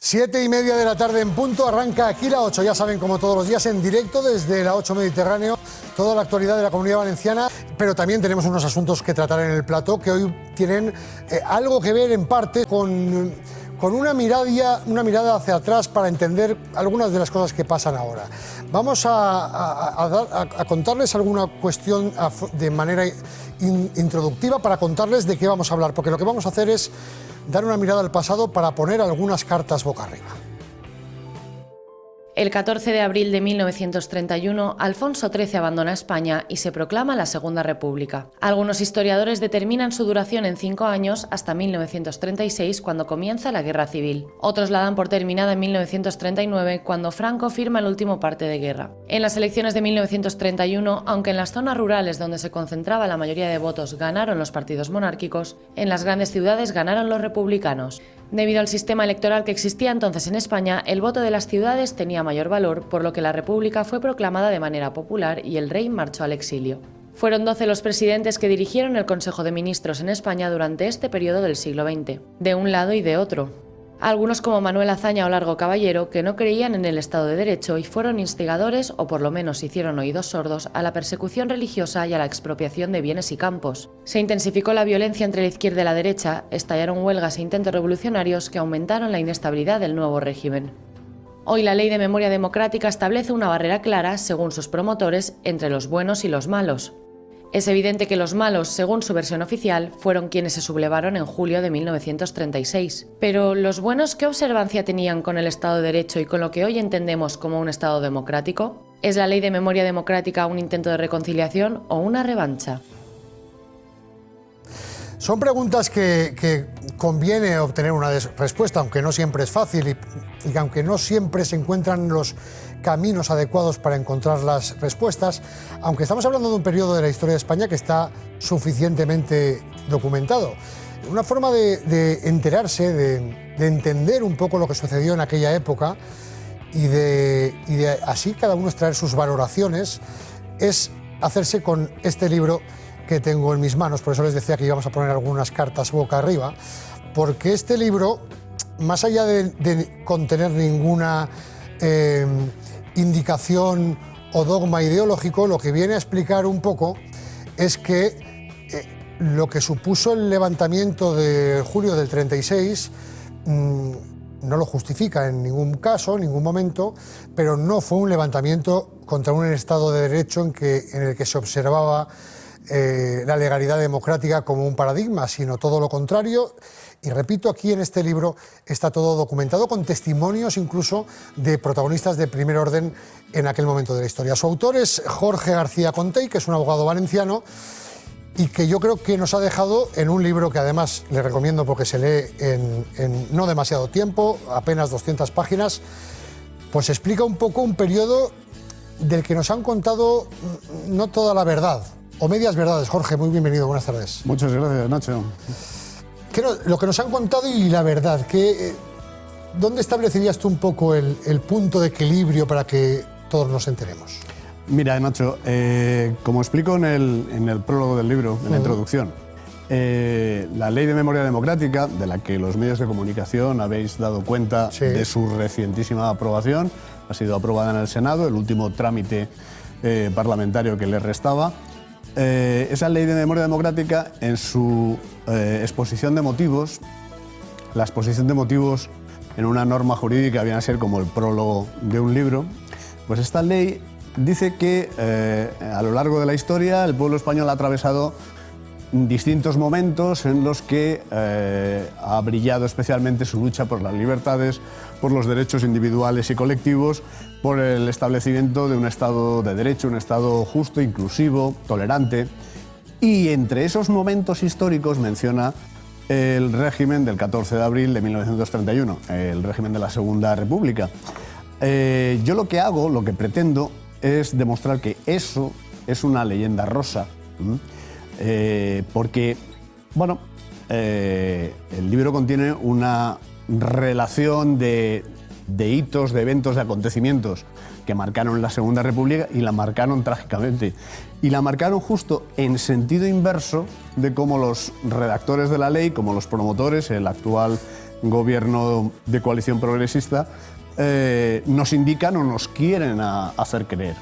7:30 de la tarde en punto, arranca aquí la 8, ya saben, como todos los días, en directo desde la 8 Mediterráneo, toda la actualidad de la Comunidad Valenciana, pero también tenemos unos asuntos que tratar en el plató que hoy tienen algo que ver en parte con una mirada hacia atrás para entender algunas de las cosas que pasan ahora. Vamos a contarles alguna cuestión de manera introductiva para contarles de qué vamos a hablar, porque lo que vamos a hacer es dar una mirada al pasado para poner algunas cartas boca arriba. El 14 de abril de 1931, Alfonso XIII abandona España y se proclama la Segunda República. Algunos historiadores determinan su duración en 5 años hasta 1936, cuando comienza la Guerra Civil. Otros la dan por terminada en 1939, cuando Franco firma el último parte de guerra. En las elecciones de 1931, aunque en las zonas rurales donde se concentraba la mayoría de votos ganaron los partidos monárquicos, en las grandes ciudades ganaron los republicanos. Debido al sistema electoral que existía entonces en España, el voto de las ciudades tenía mayor valor, por lo que la República fue proclamada de manera popular y el rey marchó al exilio. Fueron 12 los presidentes que dirigieron el Consejo de Ministros en España durante este periodo del siglo XX, de un lado y de otro. Algunos, como Manuel Azaña o Largo Caballero, que no creían en el Estado de Derecho y fueron instigadores, o por lo menos hicieron oídos sordos, a la persecución religiosa y a la expropiación de bienes y campos. Se intensificó la violencia entre la izquierda y la derecha, estallaron huelgas e intentos revolucionarios que aumentaron la inestabilidad del nuevo régimen. Hoy la Ley de Memoria Democrática establece una barrera clara, según sus promotores, entre los buenos y los malos. Es evidente que los malos, según su versión oficial, fueron quienes se sublevaron en julio de 1936. Pero, ¿los buenos qué observancia tenían con el Estado de Derecho y con lo que hoy entendemos como un Estado democrático? ¿Es la Ley de Memoria Democrática un intento de reconciliación o una revancha? Son preguntas que conviene obtener una respuesta, aunque no siempre es fácil y aunque no siempre se encuentran los caminos adecuados para encontrar las respuestas, aunque estamos hablando de un periodo de la historia de España que está suficientemente documentado. Una forma de enterarse, de entender un poco lo que sucedió en aquella época y de así cada uno extraer sus valoraciones es hacerse con este libro que tengo en mis manos. Por eso les decía que íbamos a poner algunas cartas boca arriba, porque este libro, más allá de contener ninguna indicación o dogma ideológico, lo que viene a explicar un poco es que lo que supuso el levantamiento de julio del 36 no lo justifica en ningún caso, en ningún momento, pero no fue un levantamiento contra un Estado de Derecho en el que se observaba la legalidad democrática como un paradigma, sino todo lo contrario. Y repito, aquí en este libro está todo documentado con testimonios incluso de protagonistas de primer orden en aquel momento de la historia. Su autor es Jorge García Contey, que es un abogado valenciano y que yo creo que nos ha dejado en un libro que además le recomiendo porque se lee en no demasiado tiempo, apenas 200 páginas, pues explica un poco un periodo del que nos han contado no toda la verdad, o medias verdades. Jorge, muy bienvenido, buenas tardes. Muchas gracias, Nacho. Lo que nos han contado y la verdad, ¿dónde establecerías tú un poco el punto de equilibrio para que todos nos enteremos? Mira, Nacho, como explico en el prólogo del libro, en la introducción, la Ley de Memoria Democrática, de la que los medios de comunicación habéis dado cuenta de su recientísima aprobación, ha sido aprobada en el Senado, el último trámite parlamentario que le restaba. Esa Ley de Memoria Democrática, en su exposición de motivos, la exposición de motivos en una norma jurídica viene a ser como el prólogo de un libro, pues esta ley dice que a lo largo de la historia el pueblo español ha atravesado distintos momentos en los que ha brillado especialmente su lucha por las libertades, por los derechos individuales y colectivos, por el establecimiento de un Estado de Derecho, un Estado justo, inclusivo, tolerante. Y entre esos momentos históricos menciona el régimen del 14 de abril de 1931, el régimen de la Segunda República. Yo lo que hago, lo que pretendo, es demostrar que eso es una leyenda rosa, porque, bueno, el libro contiene una relación de hitos, de eventos, de acontecimientos que marcaron la Segunda República y la marcaron trágicamente. Y la marcaron justo en sentido inverso de cómo los redactores de la ley, como los promotores, el actual gobierno de coalición progresista, nos indican o nos quieren hacer creer.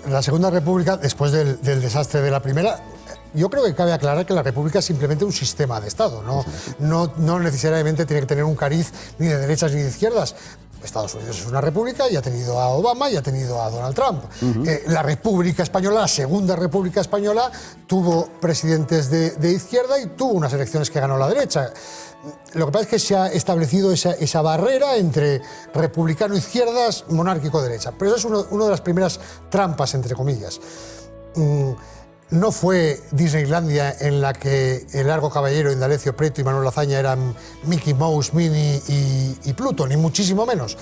La Segunda República, después del desastre de la Primera, yo creo que cabe aclarar que la República es simplemente un sistema de Estado, no necesariamente tiene que tener un cariz ni de derechas ni de izquierdas. Estados Unidos es una república y ha tenido a Obama y ha tenido a Donald Trump. La República Española, la Segunda República Española, tuvo presidentes de izquierda y tuvo unas elecciones que ganó la derecha. Lo que pasa es que se ha establecido esa barrera entre republicano-izquierdas, monárquico-derecha. Pero eso es una de las primeras trampas, entre comillas. No fue Disneylandia en la que el Largo Caballero, Indalecio Prieto y Manuel Azaña eran Mickey Mouse, Minnie y Pluto, ni muchísimo menos.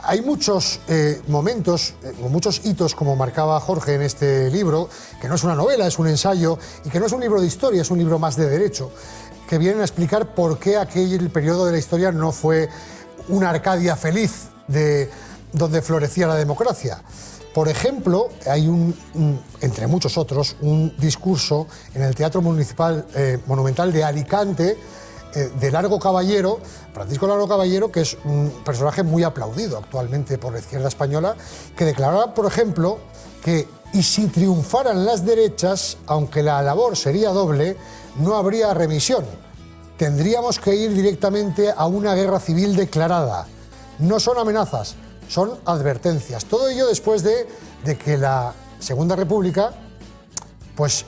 Hay muchos momentos, o muchos hitos, como marcaba Jorge en este libro, que no es una novela, es un ensayo, y que no es un libro de historia, es un libro más de derecho, que vienen a explicar por qué aquel periodo de la historia no fue una Arcadia feliz donde florecía la democracia. Por ejemplo, hay entre muchos otros, un discurso en el Teatro Monumental de Alicante de Largo Caballero, Francisco Largo Caballero, que es un personaje muy aplaudido actualmente por la izquierda española, que declaraba, por ejemplo, que y si triunfaran las derechas, aunque la labor sería doble, no habría remisión. Tendríamos que ir directamente a una guerra civil declarada. No son amenazas, son advertencias. Todo ello después de que la Segunda República pues,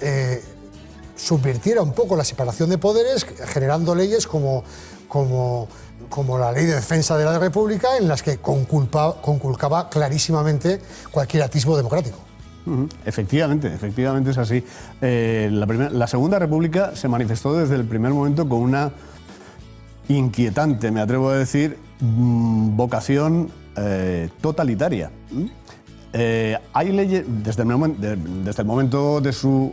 subvirtiera un poco la separación de poderes, generando leyes como la Ley de Defensa de la República, en las que conculcaba clarísimamente cualquier atisbo democrático. Efectivamente es así. La Segunda República se manifestó desde el primer momento con una inquietante, me atrevo a decir, vocación totalitaria. Hay leyes, desde el momento de su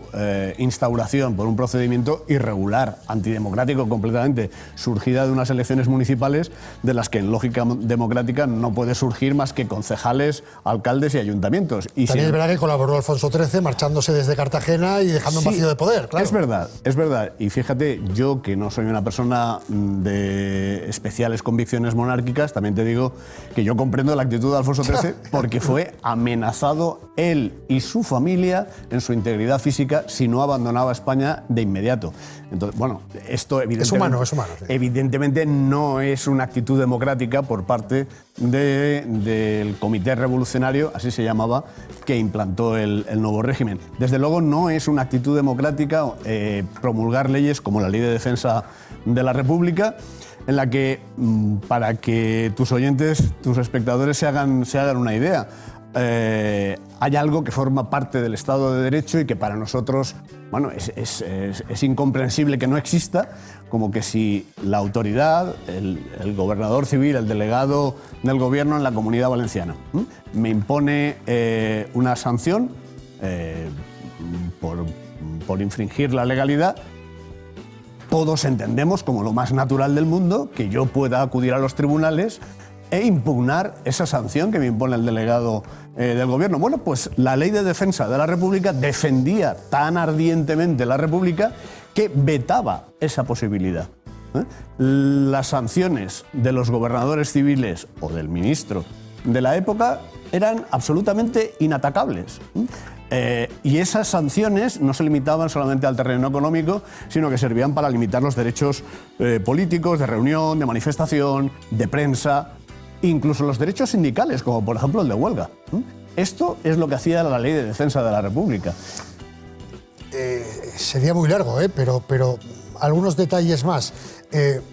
instauración por un procedimiento irregular, antidemocrático completamente, surgida de unas elecciones municipales de las que en lógica democrática no puede surgir más que concejales, alcaldes y ayuntamienos. Y también es verdad que colaboró Alfonso XIII marchándose desde Cartagena y dejando un vacío de poder, claro. Es verdad. Y fíjate, yo que no soy una persona de especiales convicciones monárquicas, también te digo que yo comprendo la actitud de Alfonso XIII porque fue amenazado él y su familia en su integridad física si no abandonaba España de inmediato. Entonces, bueno, esto evidentemente, es humano, sí. Evidentemente no es una actitud democrática por parte del Comité Revolucionario, así se llamaba, que implantó el nuevo régimen. Desde luego no es una actitud democrática promulgar leyes como la Ley de Defensa de la República, en la que, para que tus oyentes, tus espectadores se hagan una idea, hay algo que forma parte del Estado de Derecho y que para nosotros, bueno, es incomprensible que no exista, como que si la autoridad, el gobernador civil, el delegado del gobierno en la Comunidad Valenciana, me impone una sanción por infringir la legalidad, todos entendemos como lo más natural del mundo que yo pueda acudir a los tribunales e impugnar esa sanción que me impone el delegado del gobierno. Bueno, pues la Ley de Defensa de la República defendía tan ardientemente la República que vetaba esa posibilidad. Las sanciones de los gobernadores civiles o del ministro de la época eran absolutamente inatacables. Y esas sanciones no se limitaban solamente al terreno económico, sino que servían para limitar los derechos políticos, de reunión, de manifestación, de prensa, incluso los derechos sindicales, como por ejemplo el de huelga. Esto es lo que hacía la Ley de Defensa de la República. Sería muy largo, pero algunos detalles más.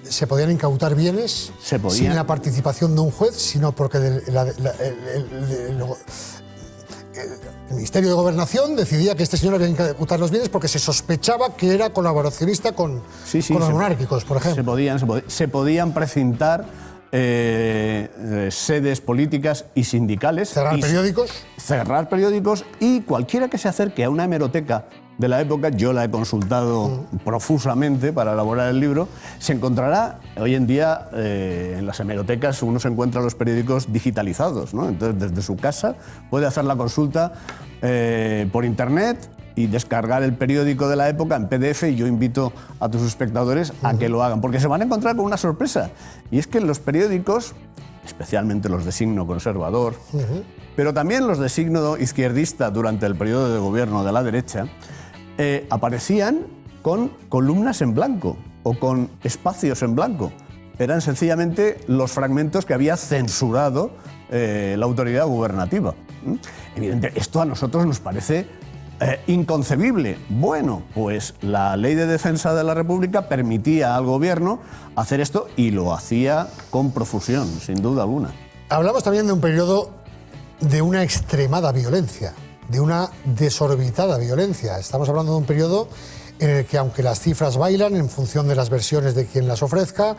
Se podían incautar bienes sin la participación de un juez, sino porque el Ministerio de Gobernación decidía que este señor había que incautar los bienes porque se sospechaba que era colaboracionista con los monárquicos, por ejemplo. Se podían precintar sedes políticas y sindicales. Cerrar periódicos y cualquiera que se acerque a una hemeroteca de la época, yo la he consultado profusamente para elaborar el libro, se encontrará, hoy en día en las hemerotecas uno se encuentra los periódicos digitalizados, ¿no? Entonces desde su casa puede hacer la consulta por internet y descargar el periódico de la época en PDF, y yo invito a tus espectadores a que lo hagan, porque se van a encontrar con una sorpresa, y es que los periódicos, especialmente los de signo conservador, pero también los de signo izquierdista durante el periodo de gobierno de la derecha, aparecían con columnas en blanco o con espacios en blanco. Eran sencillamente los fragmentos que había censurado la autoridad gubernativa. Evidentemente, esto a nosotros nos parece inconcebible. Bueno, pues la Ley de Defensa de la República permitía al gobierno hacer esto, y lo hacía con profusión, sin duda alguna. Hablamos también de un periodo de una extremada violencia, de una desorbitada violencia. Estamos hablando de un periodo en el que, aunque las cifras bailan en función de las versiones de quien las ofrezca,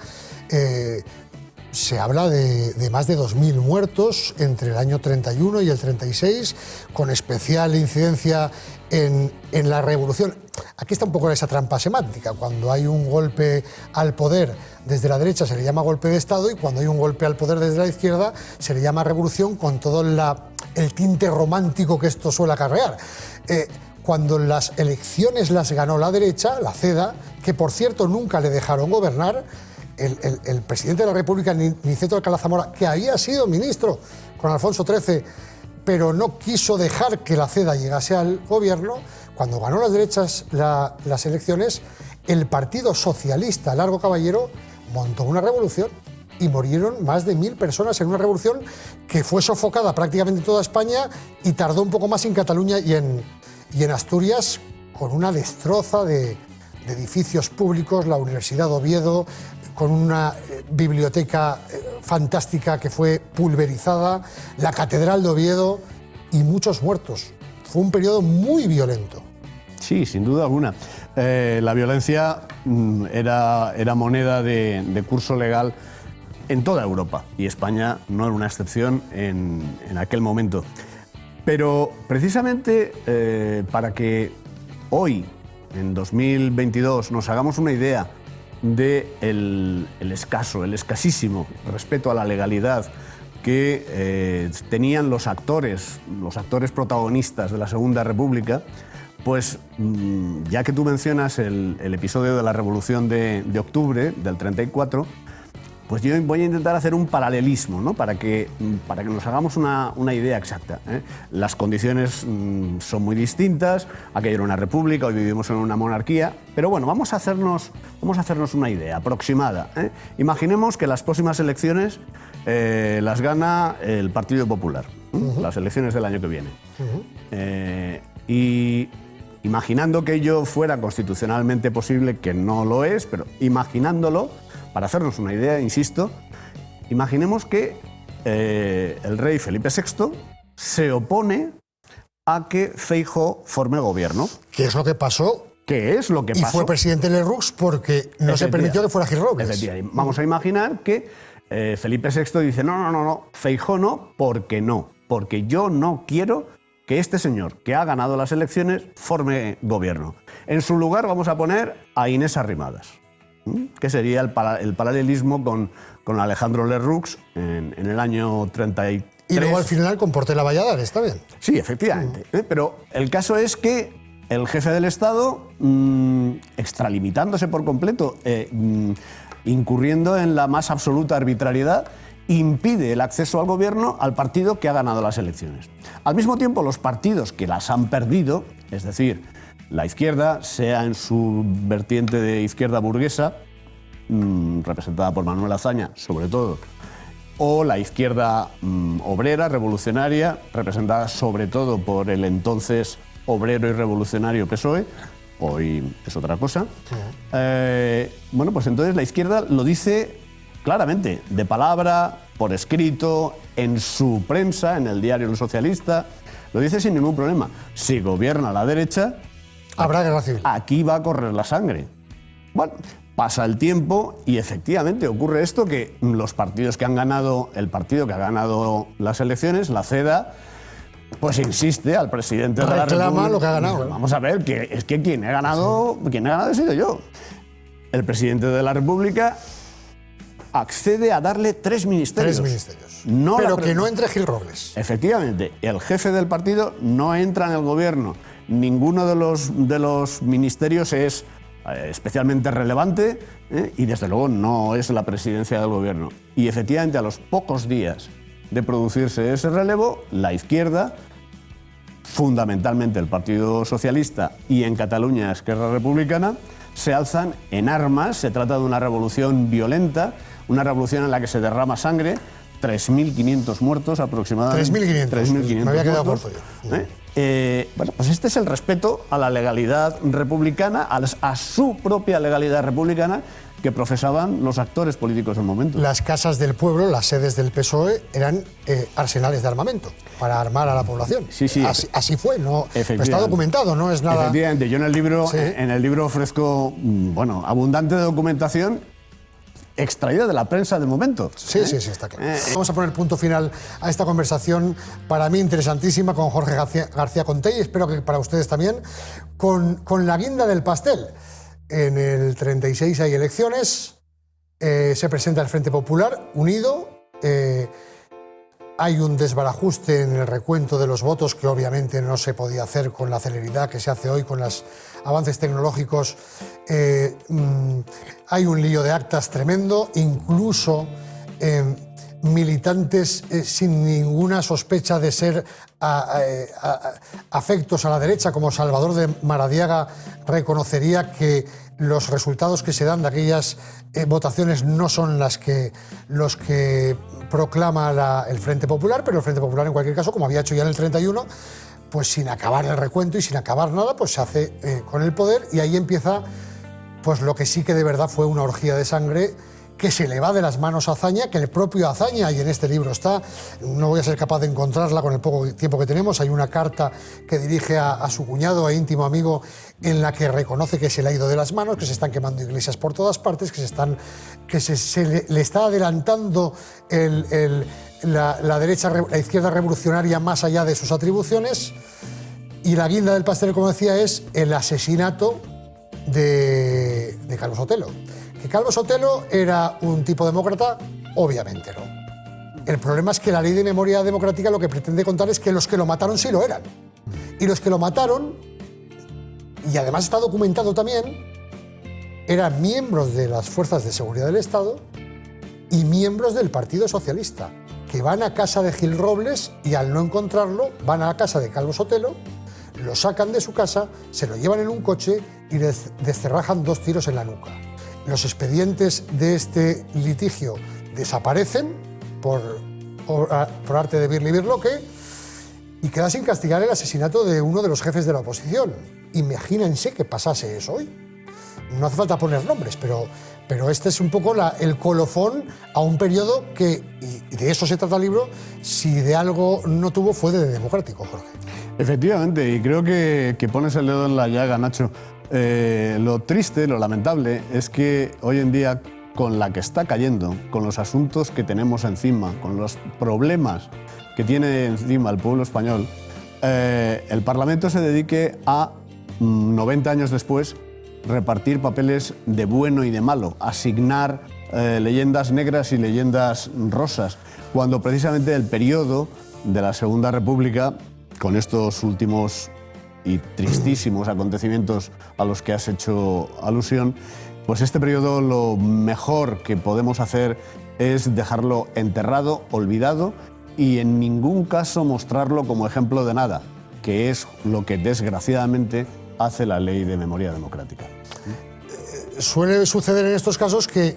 se habla de más de 2.000 muertos entre el año 31 y el 36, con especial incidencia en la revolución. Aquí está un poco esa trampa semántica. Cuando hay un golpe al poder desde la derecha se le llama golpe de Estado, y cuando hay un golpe al poder desde la izquierda se le llama revolución, con todo el tinte romántico que esto suele acarrear. Cuando las elecciones las ganó la derecha, la CEDA, que por cierto nunca le dejaron gobernar, el presidente de la República, Niceto Alcalá Zamora, que había sido ministro con Alfonso XIII, pero no quiso dejar que la CEDA llegase al gobierno, cuando ganó las derechas las elecciones, el Partido Socialista Largo Caballero montó una revolución y murieron más de 1.000 personas en una revolución que fue sofocada prácticamente en toda España y tardó un poco más en Cataluña y en Asturias, con una destroza de edificios públicos, la Universidad de Oviedo, con una biblioteca fantástica que fue pulverizada, la Catedral de Oviedo, y muchos muertos. Fue un periodo muy violento. Sí, sin duda alguna. La violencia era moneda de curso legal en toda Europa, y España no era una excepción en aquel momento. Pero precisamente para que hoy, en 2022, nos hagamos una idea del escasísimo respeto a la legalidad que tenían los actores protagonistas de la Segunda República, pues ya que tú mencionas el episodio de la Revolución de Octubre del 34, pues yo voy a intentar hacer un paralelismo, ¿no? para que nos hagamos una idea exacta, ¿eh? Las condiciones son muy distintas. Aquello era una república, hoy vivimos en una monarquía, pero bueno, vamos a hacernos una idea aproximada, ¿eh? Imaginemos que las próximas elecciones las gana el Partido Popular, las elecciones del año que viene. Y imaginando que ello fuera constitucionalmente posible, que no lo es, pero imaginándolo, para hacernos una idea, insisto, imaginemos que el rey Felipe VI se opone a que Feijóo forme gobierno. ¿Qué es lo que pasó? ¿Qué es lo que pasó? Y fue presidente Lerroux porque no se permitió que fuera Gil Robles. Vamos a imaginar que Felipe VI dice, no, Feijóo no, porque yo no quiero que este señor, que ha ganado las elecciones, forme gobierno. En su lugar vamos a poner a Inés Arrimadas, que sería el paralelismo con Alejandro Lerroux en el año 33. Y luego al final con Portela Valladares, ¿está bien? Sí, efectivamente. Pero el caso es que el jefe del Estado, extralimitándose por completo, incurriendo en la más absoluta arbitrariedad, impide el acceso al gobierno al partido que ha ganado las elecciones. Al mismo tiempo, los partidos que las han perdido, es decir, la izquierda, sea en su vertiente de izquierda burguesa, representada por Manuel Azaña, sobre todo, o la izquierda obrera, revolucionaria, representada sobre todo por el entonces obrero y revolucionario PSOE, hoy es otra cosa. Bueno, pues entonces la izquierda lo dice claramente, de palabra, por escrito, en su prensa, en el diario El Socialista, lo dice sin ningún problema. Si gobierna la derecha, habrá guerra civil. Aquí va a correr la sangre. Bueno, pasa el tiempo y efectivamente ocurre esto, que los partidos que han ganado, el partido que ha ganado las elecciones, la CEDA, pues insiste al presidente de la República. Reclama lo que ha ganado. Vamos a ver, que es que quien ha ganado he sido yo. El presidente de la República accede a darle 3 ministerios. 3 ministerios. No pero que no entre Gil Robles. Efectivamente, el jefe del partido no entra en el gobierno. ninguno de los ministerios es especialmente relevante, y desde luego no es la presidencia del gobierno. Y efectivamente, a los pocos días de producirse ese relevo, la izquierda, fundamentalmente el Partido Socialista y en Cataluña Esquerra Republicana, se alzan en armas. Se trata de una revolución violenta, una revolución en la que se derrama sangre, 3.500 muertos aproximadamente. 3.500. Me había quedado corto yo. Bueno, pues este es el respeto a la legalidad republicana, a su propia legalidad republicana, que profesaban los actores políticos del momento. Las casas del pueblo, las sedes del PSOE, eran arsenales de armamento para armar a la población. Sí, sí. Así fue, no está documentado, no es nada. Efectivamente, yo en el libro ofrezco abundante documentación extraída de la prensa del momento. Sí, está claro. Vamos a poner punto final a esta conversación, para mí interesantísima, con Jorge García Conté, y espero que para ustedes también, con la guinda del pastel. En el 36 hay elecciones, se presenta el Frente Popular unido, hay un desbarajuste en el recuento de los votos que obviamente no se podía hacer con la celeridad que se hace hoy con los avances tecnológicos. Hay un lío de actas tremendo, incluso militantes sin ninguna sospecha de ser afectos a la derecha, como Salvador de Maradiaga, reconocería que los resultados que se dan de aquellas votaciones no son los que proclama el Frente Popular, pero el Frente Popular, en cualquier caso, como había hecho ya en el 31, pues sin acabar el recuento y sin acabar nada, pues se hace con el poder, y ahí empieza pues lo que sí que de verdad fue una orgía de sangre que se le va de las manos a Azaña, que el propio Azaña, y en este libro está, no voy a ser capaz de encontrarla con el poco tiempo que tenemos, hay una carta que dirige a su cuñado e íntimo amigo en la que reconoce que se le ha ido de las manos, que se están quemando iglesias por todas partes, que se le está adelantando la derecha, la izquierda revolucionaria más allá de sus atribuciones, y la guinda del pastel, como decía, es el asesinato de Calvo Sotelo. ¿Que Calvo Sotelo era un tipo demócrata? Obviamente no. El problema es que la ley de memoria democrática lo que pretende contar es que los que lo mataron sí lo eran. Y los que lo mataron, y además está documentado también, eran miembros de las fuerzas de seguridad del Estado y miembros del Partido Socialista, que van a casa de Gil Robles y al no encontrarlo van a la casa de Calvo Sotelo, lo sacan de su casa, se lo llevan en un coche y le descerrajan 2 tiros en la nuca. Los expedientes de este litigio desaparecen por arte de Birli Birloque y queda sin castigar el asesinato de uno de los jefes de la oposición. Imagínense que pasase eso hoy. No hace falta poner nombres, pero este es un poco el colofón a un periodo que, y de eso se trata el libro, si de algo no tuvo fue de democrático, Jorge. Efectivamente, y creo que pones el dedo en la llaga, Nacho. Lo triste, lo lamentable, es que hoy en día, con la que está cayendo, con los asuntos que tenemos encima, con los problemas que tiene encima el pueblo español, el Parlamento se dedique a, 90 años después, repartir papeles de bueno y de malo, asignar leyendas negras y leyendas rosas, cuando precisamente el periodo de la Segunda República, con estos últimos y tristísimos acontecimientos a los que has hecho alusión, pues este periodo lo mejor que podemos hacer es dejarlo enterrado, olvidado, y en ningún caso mostrarlo como ejemplo de nada, que es lo que desgraciadamente hace la Ley de Memoria Democrática. Suele suceder en estos casos que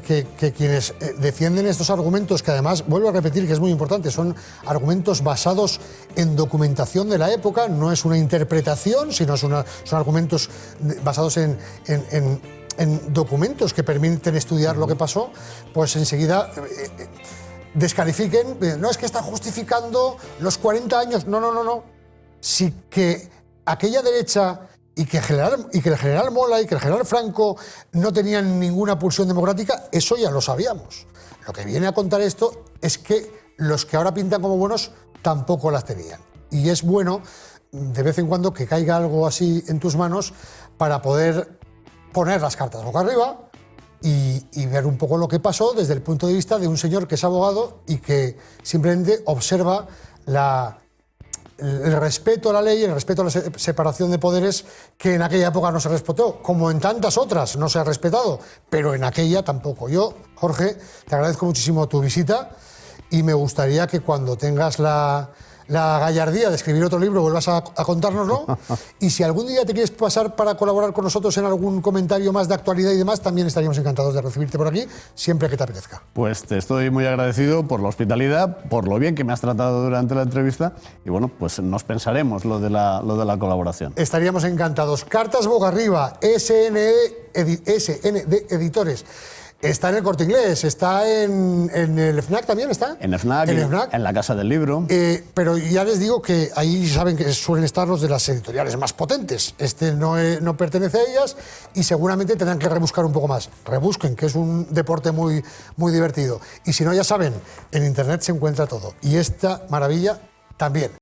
quienes defienden estos argumentos, que además, vuelvo a repetir que es muy importante, son argumentos basados en documentación de la época, no es una interpretación, sino son argumentos basados en documentos que permiten estudiar lo que pasó, pues enseguida descalifiquen, no es que están justificando los 40 años, no. Sí que aquella derecha y que el general Mola y que el general Franco no tenían ninguna pulsión democrática, eso ya lo sabíamos. Lo que viene a contar esto es que los que ahora pintan como buenos tampoco las tenían. Y es bueno, de vez en cuando, que caiga algo así en tus manos para poder poner las cartas boca arriba y ver un poco lo que pasó desde el punto de vista de un señor que es abogado y que simplemente observa el respeto a la ley, el respeto a la separación de poderes, que en aquella época no se respetó, como en tantas otras no se ha respetado, pero en aquella tampoco. Yo, Jorge, te agradezco muchísimo tu visita y me gustaría que cuando tengas la gallardía de escribir otro libro vuelvas a contárnoslo, y si algún día te quieres pasar para colaborar con nosotros en algún comentario más de actualidad y demás, también estaríamos encantados de recibirte por aquí siempre que te apetezca. Pues te estoy muy agradecido por la hospitalidad, por lo bien que me has tratado durante la entrevista, y bueno, pues nos pensaremos lo de la colaboración. Estaríamos encantados. Cartas Boca Arriba, SND Editores. Está en el Corte Inglés, está en el FNAC también, ¿está? En el FNAC, en la Casa del Libro. Pero ya les digo que ahí saben que suelen estar los de las editoriales más potentes. Este no pertenece a ellas y seguramente tendrán que rebuscar un poco más. Rebusquen, que es un deporte muy, muy divertido. Y si no, ya saben, en Internet se encuentra todo. Y esta maravilla también.